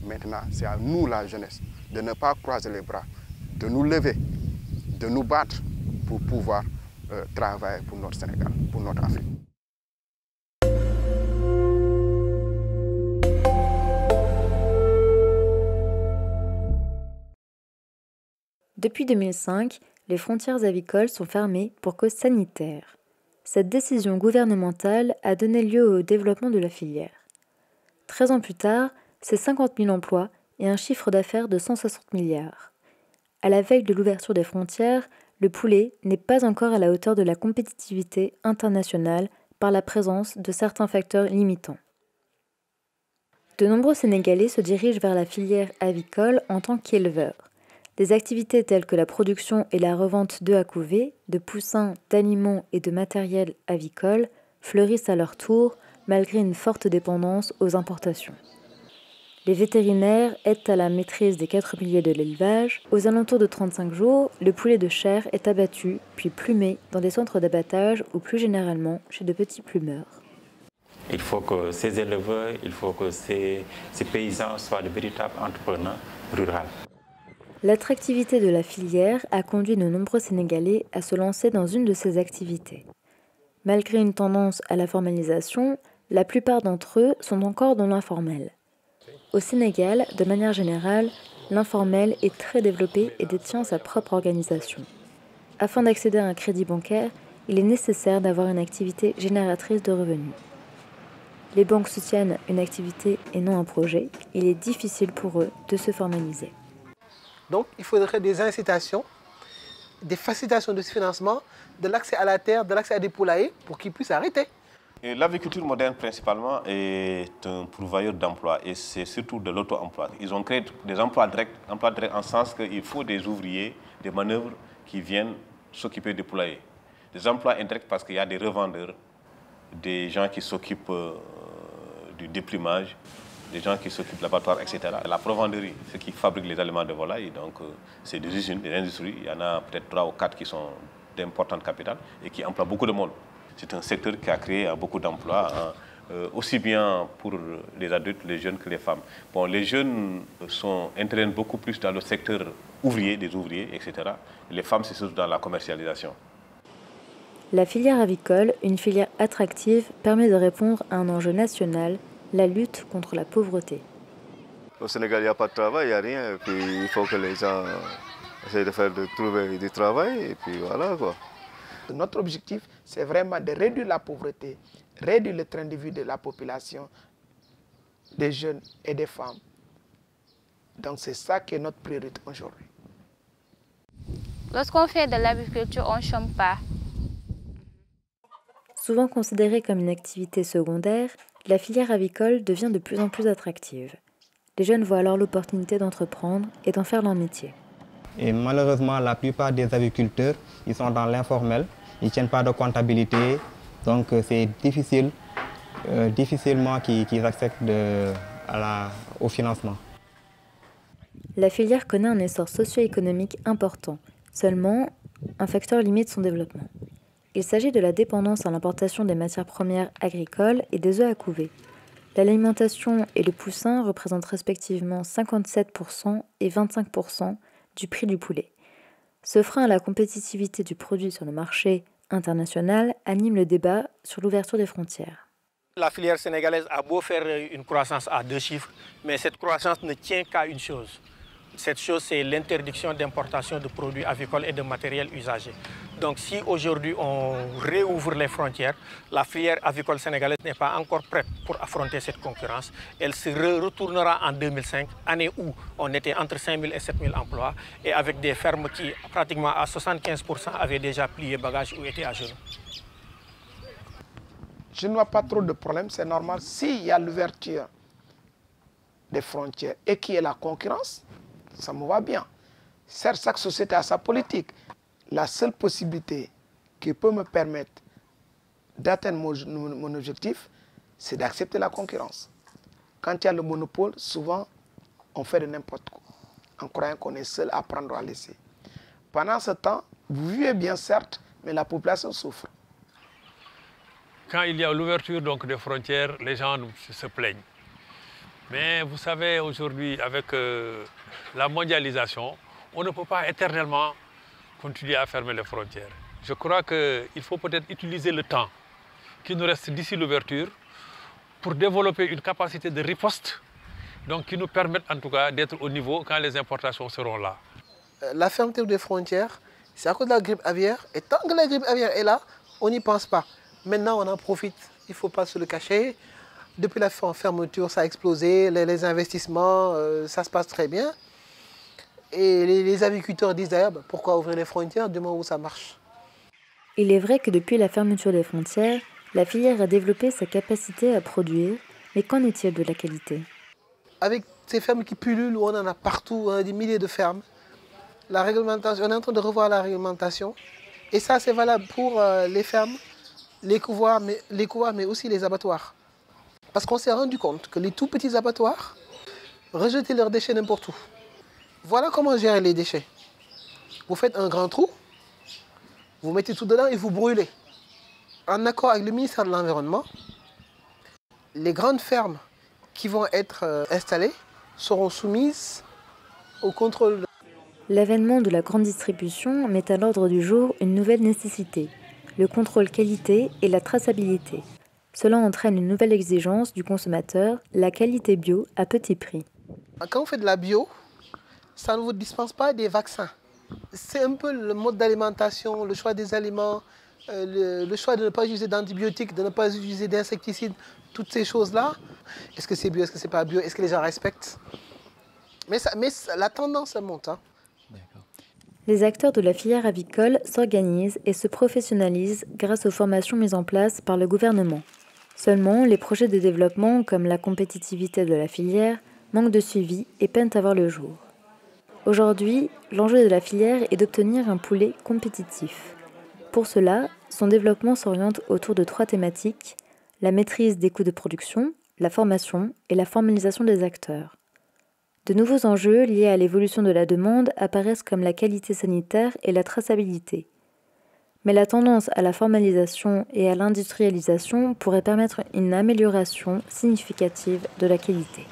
Maintenant, c'est à nous, la jeunesse, de ne pas croiser les bras, de nous lever, de nous battre pour pouvoir travailler pour notre Sénégal, pour notre Afrique. Depuis 2005, les frontières avicoles sont fermées pour cause sanitaire. Cette décision gouvernementale a donné lieu au développement de la filière. 13 ans plus tard, c'est 50 000 emplois et un chiffre d'affaires de 160 milliards. À la veille de l'ouverture des frontières, le poulet n'est pas encore à la hauteur de la compétitivité internationale par la présence de certains facteurs limitants. De nombreux Sénégalais se dirigent vers la filière avicole en tant qu'éleveurs. Des activités telles que la production et la revente d'œufs à couver, de poussins, d'aliments et de matériel avicole fleurissent à leur tour malgré une forte dépendance aux importations. Les vétérinaires aident à la maîtrise des 4 piliers de l'élevage. Aux alentours de 35 jours, le poulet de chair est abattu puis plumé dans des centres d'abattage ou plus généralement chez de petits plumeurs. Il faut que ces éleveurs, il faut que ces paysans soient de véritables entrepreneurs ruraux. L'attractivité de la filière a conduit de nombreux Sénégalais à se lancer dans une de ces activités. Malgré une tendance à la formalisation, la plupart d'entre eux sont encore dans l'informel. Au Sénégal, de manière générale, l'informel est très développé et détient sa propre organisation. Afin d'accéder à un crédit bancaire, il est nécessaire d'avoir une activité génératrice de revenus. Les banques soutiennent une activité et non un projet. Il est difficile pour eux de se formaliser. Donc, il faudrait des incitations, des facilitations de ce financement, de l'accès à la terre, de l'accès à des poulaillers pour qu'ils puissent arrêter. L'agriculture moderne, principalement, est un pourvoyeur d'emplois et c'est surtout de l'auto-emploi. Ils ont créé des emplois directs en sens qu'il faut des ouvriers, des manœuvres qui viennent s'occuper des poulaillers. Des emplois indirects parce qu'il y a des revendeurs, des gens qui s'occupent du déplumage, des gens qui s'occupent de l'abattoir, etc. La provenderie, ceux qui fabriquent les aliments de volaille, donc c'est des usines, des industries. Il y en a peut-être 3 ou 4 qui sont d'importantes capitales et qui emploient beaucoup de monde. C'est un secteur qui a créé beaucoup d'emplois, aussi bien pour les adultes, les jeunes que les femmes. Bon, les jeunes interviennent beaucoup plus dans le secteur ouvrier, des ouvriers, etc. Les femmes, c'est surtout dans la commercialisation. La filière avicole, une filière attractive, permet de répondre à un enjeu national, la lutte contre la pauvreté. Au Sénégal, il n'y a pas de travail, il n'y a rien. Et puis, il faut que les gens essayent de trouver du travail. Et puis voilà quoi. Notre objectif, c'est vraiment de réduire la pauvreté, réduire le train de vie de la population, des jeunes et des femmes. Donc c'est ça qui est notre priorité aujourd'hui. Lorsqu'on fait de l'agriculture, on ne chôme pas. Souvent considérée comme une activité secondaire, la filière avicole devient de plus en plus attractive. Les jeunes voient alors l'opportunité d'entreprendre et d'en faire leur métier. Et malheureusement, la plupart des agriculteurs, ils sont dans l'informel, ils ne tiennent pas de comptabilité, donc c'est difficilement qu'ils accèdent au financement. La filière connaît un essor socio-économique important. Seulement, un facteur limite son développement. Il s'agit de la dépendance à l'importation des matières premières agricoles et des œufs à couver. L'alimentation et le poussin représentent respectivement 57% et 25% du prix du poulet. Ce frein à la compétitivité du produit sur le marché international anime le débat sur l'ouverture des frontières. La filière sénégalaise a beau faire une croissance à 2 chiffres, mais cette croissance ne tient qu'à une chose. Cette chose, c'est l'interdiction d'importation de produits avicoles et de matériel usagé. Donc si aujourd'hui on réouvre les frontières, la filière avicole sénégalaise n'est pas encore prête pour affronter cette concurrence. Elle se retournera en 2005, année où on était entre 5 000 et 7 000 emplois, et avec des fermes qui, pratiquement à 75%, avaient déjà plié bagages ou étaient à genoux. Je ne vois pas trop de problème, c'est normal. S'il y a l'ouverture des frontières et qu'il y ait la concurrence, ça me va bien. Certes, chaque société a sa politique. La seule possibilité qui peut me permettre d'atteindre mon objectif, c'est d'accepter la concurrence. Quand il y a le monopole, souvent, on fait de n'importe quoi, en croyant qu'on est seul à prendre ou à laisser. Pendant ce temps, vous vivez bien certes, mais la population souffre. Quand il y a l'ouverture des frontières, les gens se plaignent. Mais vous savez, aujourd'hui, avec la mondialisation, on ne peut pas éternellement continuer à fermer les frontières. Je crois qu'il faut peut-être utiliser le temps qui nous reste d'ici l'ouverture pour développer une capacité de riposte, donc qui nous permette en tout cas d'être au niveau quand les importations seront là. La fermeture des frontières, c'est à cause de la grippe aviaire. Et tant que la grippe aviaire est là, on n'y pense pas. Maintenant, on en profite. Il ne faut pas se le cacher. Depuis la fermeture, ça a explosé. Les investissements, ça se passe très bien. Et les agriculteurs disent d'ailleurs, pourquoi ouvrir les frontières du moment où ça marche? Il est vrai que depuis la fermeture des frontières, la filière a développé sa capacité à produire, mais qu'en est-il de la qualité? Avec ces fermes qui pullulent, où on en a partout, on a des milliers de fermes, la réglementation, on est en train de revoir la réglementation. Et ça, c'est valable pour les fermes, les couvoirs, mais aussi les abattoirs. Parce qu'on s'est rendu compte que les tout petits abattoirs rejetaient leurs déchets n'importe où. Voilà comment gérer les déchets. Vous faites un grand trou, vous mettez tout dedans et vous brûlez. En accord avec le ministère de l'Environnement, les grandes fermes qui vont être installées seront soumises au contrôle. L'avènement de la grande distribution met à l'ordre du jour une nouvelle nécessité, le contrôle qualité et la traçabilité. Cela entraîne une nouvelle exigence du consommateur, la qualité bio à petit prix. Quand vous faites de la bio, ça ne vous dispense pas des vaccins. C'est un peu le mode d'alimentation, le choix des aliments, le choix de ne pas utiliser d'antibiotiques, de ne pas utiliser d'insecticides, toutes ces choses-là. Est-ce que c'est bio, est-ce que c'est pas bio, est-ce que les gens respectent? Mais la tendance monte. Hein. Les acteurs de la filière avicole s'organisent et se professionnalisent grâce aux formations mises en place par le gouvernement. Seulement, les projets de développement comme la compétitivité de la filière manquent de suivi et peinent à voir le jour. Aujourd'hui, l'enjeu de la filière est d'obtenir un poulet compétitif. Pour cela, son développement s'oriente autour de 3 thématiques: la maîtrise des coûts de production, la formation et la formalisation des acteurs. De nouveaux enjeux liés à l'évolution de la demande apparaissent comme la qualité sanitaire et la traçabilité. Mais la tendance à la formalisation et à l'industrialisation pourrait permettre une amélioration significative de la qualité.